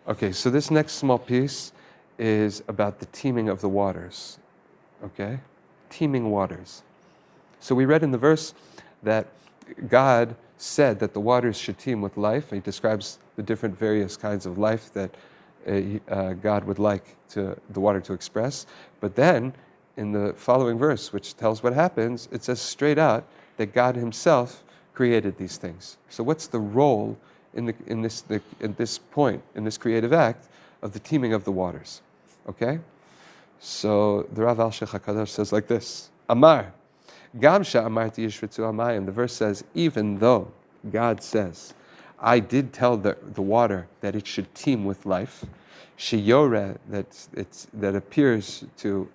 Okay, so this next small piece is about the teeming of the waters. Okay? Teeming waters. So we read in the verse that God said that the waters should teem with life. He describes the different various kinds of life that God would like the water to express. But then, in the following verse, which tells what happens, it says straight out that God himself created these things. So what's the role in this point, in this creative act, of the teeming of the waters? Okay? So the Rav Alshech HaKadosh says like this, Amar, Gam she'amarti yishritzu hamayim. The verse says, even though God says, I did tell the water that it should teem with life, sheyore, that appears to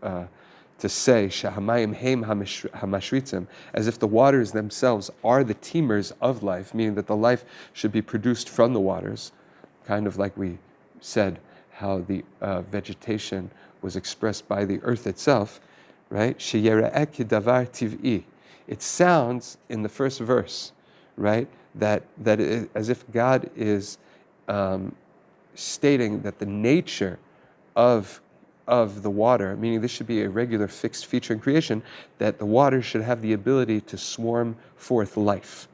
say, shehamayim heim hamashritzim, as if the waters themselves are the teemers of life, meaning that the life should be produced from the waters, kind of like we said how the vegetation was expressed by the earth itself, right? Sheyera'eh kidavar tiv'i. It sounds in the first verse, right, that as if God is stating that the nature of the water, meaning this should be a regular fixed feature in creation, that the water should have the ability to swarm forth life.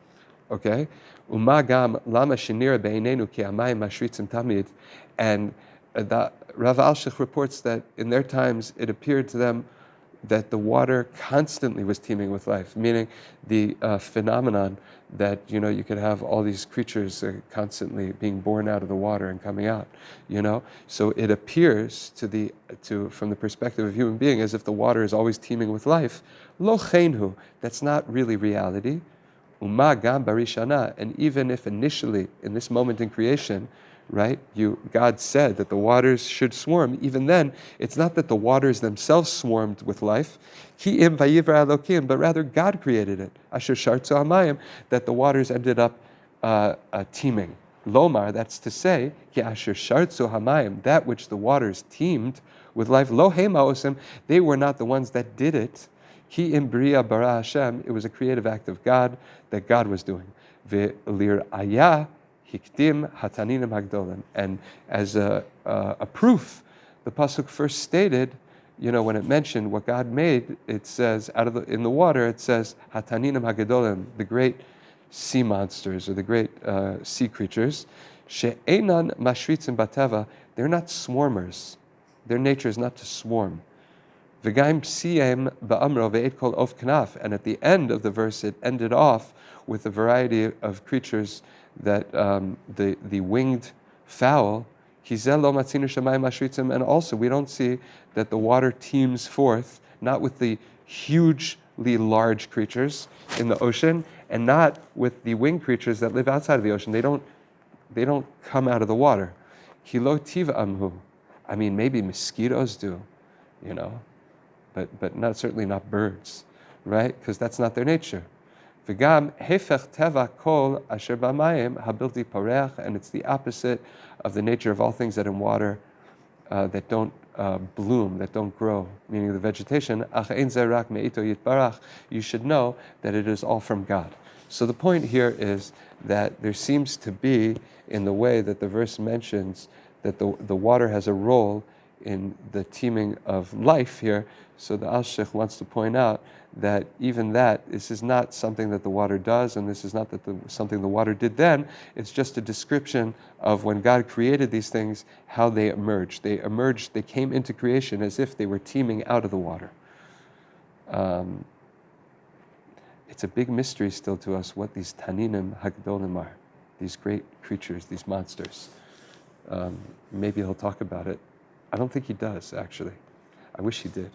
Okay? Uma gam lama shenira be'einenu ki hamayim mashritzim tamid. And Rav Alshech reports that in their times it appeared to them that the water constantly was teeming with life, meaning the phenomenon that you could have all these creatures constantly being born out of the water and coming out. So it appears from the perspective of a human being as if the water is always teeming with life. Lo cheinhu, that's not really reality. Uma gam barishana, and even if initially in this moment in creation, right, God said that the waters should swarm, even then, it's not that the waters themselves swarmed with life, ki im vayivra elokim, but rather God created it, asher shartzu hamayim, that the waters ended up teeming. Lomar, that's to say, ki asher shartzu hamayim, that which the waters teemed with life, lo hema osim, they were not the ones that did it, ki im bria bara Hashem, it was a creative act of God that God was doing. Ve'lir ayah, Hikdim hataninim hagdolim, and as a proof, the pasuk first stated, when it mentioned what God made, it says in the water, it says hataninim hagdolim, the great sea monsters or the great sea creatures. She'enan mashritzim bateva, they're not swarmers. Their nature is not to swarm. V'gaim psiyem ba'amro ve'et kol of knaf, and at the end of the verse, it ended off with a variety of creatures that the winged fowl, and also we don't see that the water teems forth, not with the hugely large creatures in the ocean, and not with the winged creatures that live outside of the ocean. They don't come out of the water. Kilo tiva amhu. I mean, maybe mosquitoes do, but certainly not birds, right? Because that's not their nature. V'gam hefech teva kol asher b'mayim habilti pareach, and it's the opposite of the nature of all things that in water that don't bloom, that don't grow, meaning the vegetation. Ach ein zeh rak me'ito yitbarach. You should know that it is all from God. So the point here is that there seems to be, in the way that the verse mentions, that the water has a role in the teeming of life here. So the Alshech wants to point out that even this is not something that the water does, and this is not something the water did then. It's just a description of when God created these things, how they emerged. They came into creation as if they were teeming out of the water. It's a big mystery still to us what these taninim hagdolim are, these great creatures, these monsters. Maybe he'll talk about it. I don't think he does, actually. I wish he did.